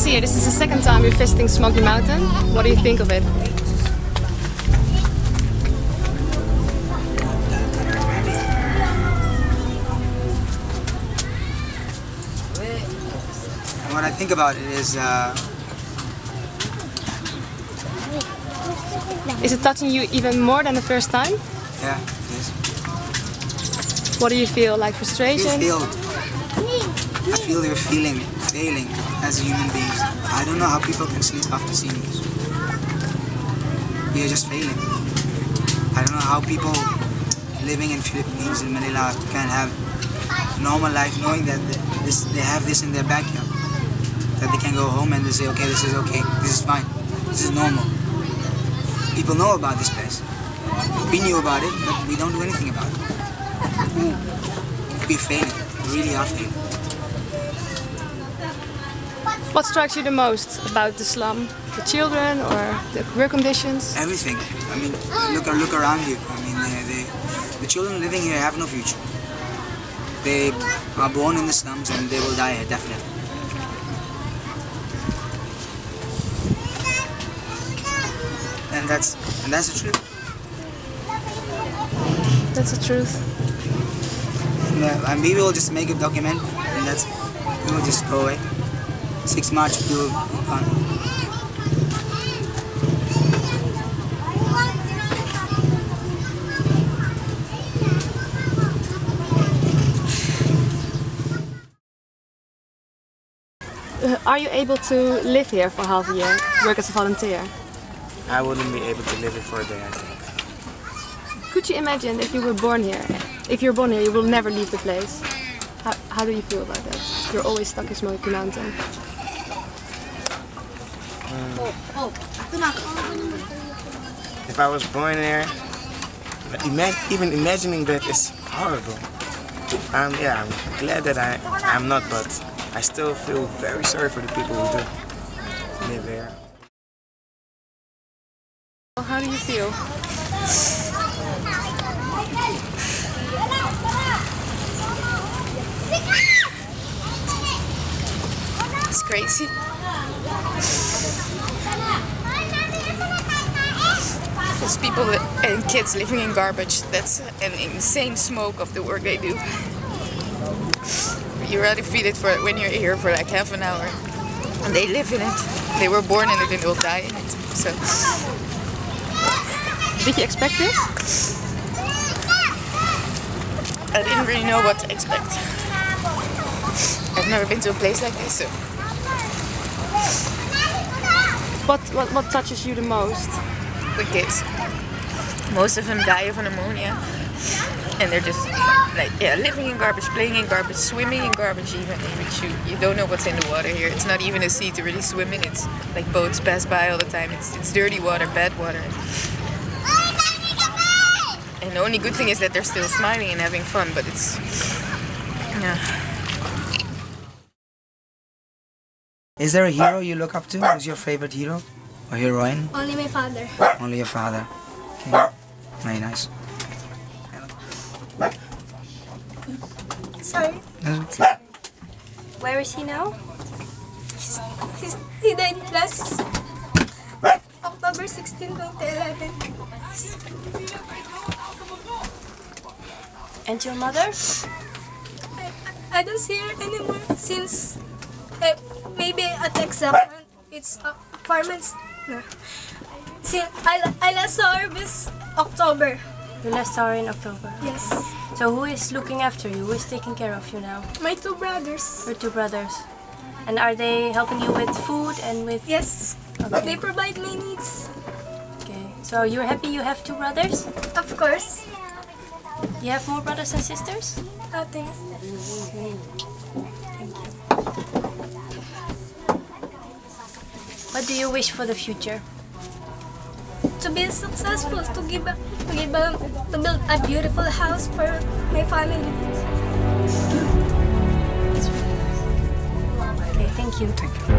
Yasir, this is the second time you're visiting Smoky Mountain. What do you think of it? What I think about it is it touching you even more than the first time? Yeah, it is. What do you feel? Like frustration? I feel you're failing as human beings. I don't know how people can sleep after seeing this. You're just failing. I don't know how people living in Philippines, in Manila, can have normal life knowing that they have this in their backyard. That they can go home and they say, okay, this is fine, this is normal. People know about this place. We knew about it, but we don't do anything about it. We're failing, we really are failing. What strikes you the most about the slum? The children or the work conditions? Everything. I mean, look around you. I mean, the children living here have no future. They are born in the slums and they will die here, definitely. And that's the truth. That's the truth. And we will just make a document, and we will just go away. 6 March, we will be gone. Are you able to live here for half a year, work as a volunteer? I wouldn't be able to live here for a day, I think. Could you imagine if you were born here? If you're born here, you will never leave the place. How do you feel about that? You're always stuck in Smoky Mountain. If I was born there, even imagining that is horrible. I'm glad that I'm not, but I still feel very sorry for the people who do live there. How do you feel? It's crazy. There's people and kids living in garbage. That's an insane smoke of the work they do. You rather feel it when you're here for like half an hour. And they live in it. They were born in it and they'll die in it. So. Did you expect this? I didn't really know what to expect. I've never been to a place like this, so. What touches you the most? The kids. Most of them die of pneumonia. And they're just like, living in garbage, playing in garbage, swimming in garbage even. You don't know what's in the water here. It's not even a sea to really swim in. It's like boats pass by all the time. It's dirty water, bad water. And the only good thing is that they're still smiling and having fun, but it's, Is there a hero you look up to? Who's your favorite hero or heroine? Only my father. Only your father. Okay. Very nice. Sorry. Okay. Where is he now? He died last October 16, 2011. And your mother? I don't see her anymore since maybe at the exam. It's 4 months. No. Since I last saw her this October. You last saw her in October? Yes. So who is looking after you? Who is taking care of you now? My 2 brothers. Your 2 brothers. And are they helping you with food and with... Yes. Okay. They provide my needs. Okay. So you're happy you have 2 brothers? Of course. You have more brothers and sisters? Nothing. Thank you. What do you wish for the future? To be successful, to build a beautiful house for my family. Okay, thank you. Thank you.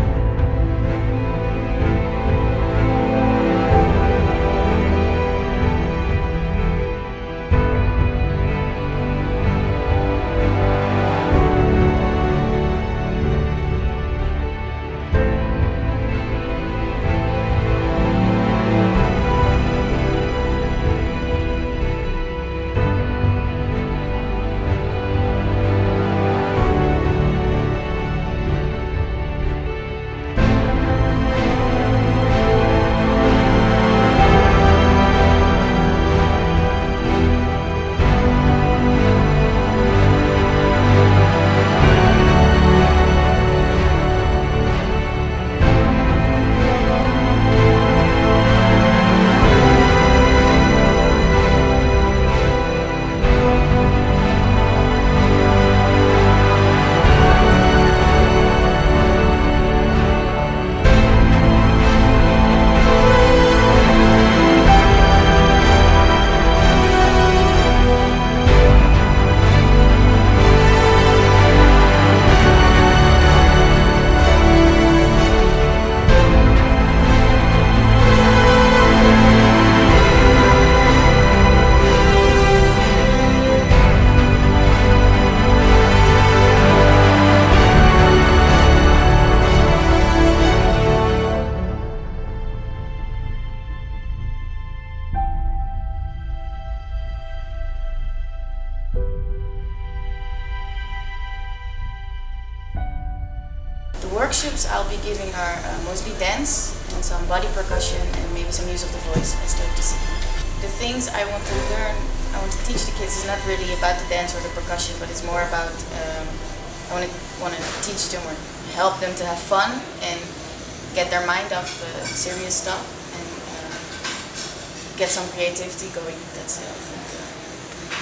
workshops I'll be giving are mostly dance and some body percussion and maybe some use of the voice. I still have to see. The things I want to learn, I want to teach the kids is not really about the dance or the percussion, but it's more about I want to teach them or help them to have fun and get their mind off serious stuff and get some creativity going. That's it, I think.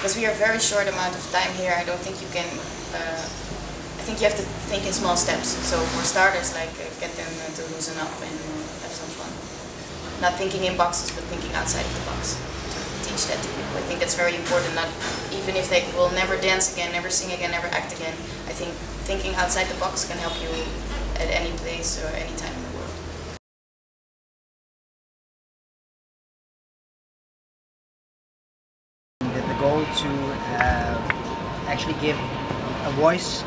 Because we are a very short amount of time here, I don't think you can. I think you have to think in small steps. So for starters, like get them to loosen up and have some fun. Not thinking in boxes, but thinking outside of the box. To teach that to people. I think that's very important. Not even if they will never dance again, never sing again, never act again. I think thinking outside the box can help you at any place or any time in the world. The goal to actually give a voice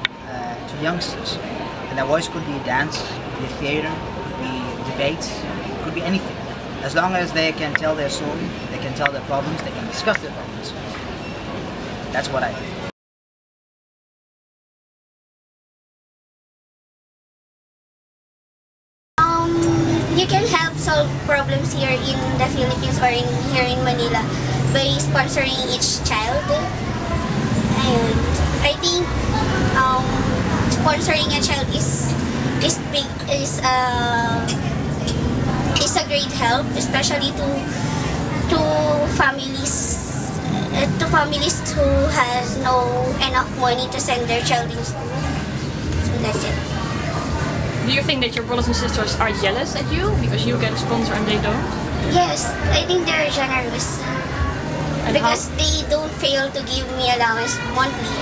to youngsters, and that voice could be dance, could be theater, could be debate, could be anything. As long as they can tell their story, they can tell their problems, they can discuss their problems. That's what I think. You can help solve problems here in the Philippines or here in Manila by sponsoring each child. And I think sponsoring a child is a great help, especially to families who has no enough money to send their child in school. So that's it. Do you think that your brothers and sisters are jealous at you because you get a sponsor and they don't? Yes, I think they're generous. And because they don't fail to give me allowance monthly,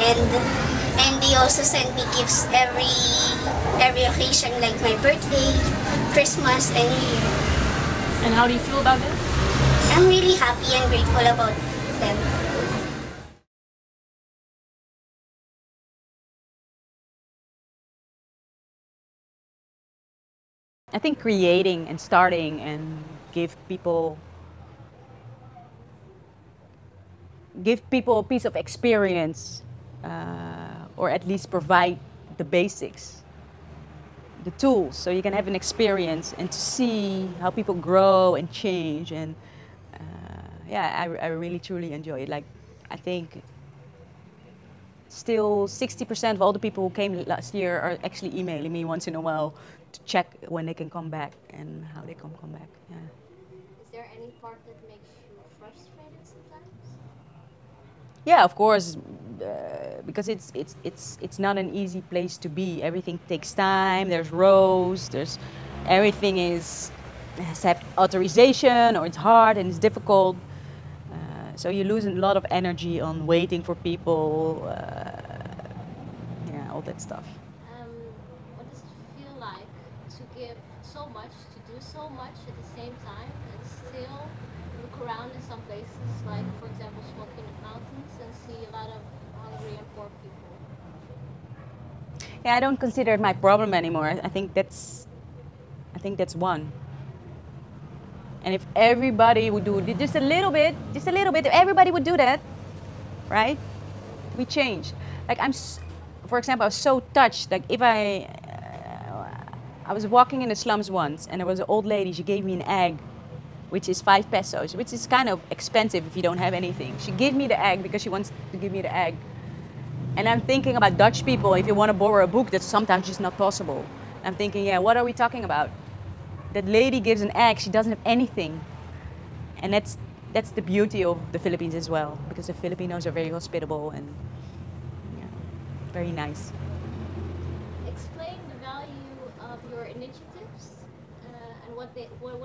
and they also send me gifts every occasion, like my birthday, Christmas, and New Year. And how do you feel about it? I'm really happy and grateful about them. I think creating and starting and give people a piece of experience, or at least provide the basics, the tools, so you can have an experience and to see how people grow and change. And yeah, I really truly enjoy it. Like, I think still 60% of all the people who came last year are actually emailing me once in a while to check when they can come back and how they can come back. Yeah. Is there any part that makes you frustrated sometimes? Yeah, of course, because it's not an easy place to be. Everything takes time. There's rows. Everything has to have authorization, or it's hard and it's difficult. So you lose a lot of energy on waiting for people. Yeah, all that stuff. What does it feel like to give so much, to do so much at the same time, and still look around in some places, like for example Smoky Mountains, and see a lot of hungry and poor people? Yeah, I don't consider it my problem anymore. I think that's one. And if everybody would do just a little bit, if everybody would do that, right? We change. Like for example, I was so touched. Like if I was walking in the slums once, and there was an old lady. She gave me an egg, which is 5 pesos, which is kind of expensive if you don't have anything. She gave me the egg because she wants to give me the egg. And I'm thinking about Dutch people. If you want to borrow a book, that's sometimes just not possible. I'm thinking, yeah, what are we talking about? That lady gives an egg, she doesn't have anything. And that's the beauty of the Philippines as well, because the Filipinos are very hospitable and yeah, very nice. Explain the value of your initiatives and what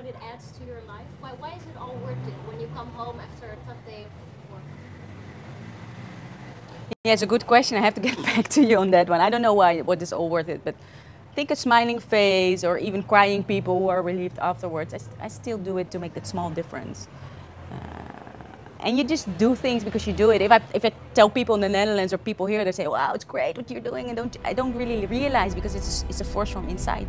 it adds to your life. Why is it all worth it when you come home after a tough day of work? Yeah, it's a good question. I have to get back to you on that one. I don't know what is all worth it, but I think a smiling face or even crying people who are relieved afterwards, I still do it to make that small difference. And you just do things because you do it. If I tell people in the Netherlands or people here, they say, wow, it's great what you're doing, and I don't really realize, because it's a force from inside.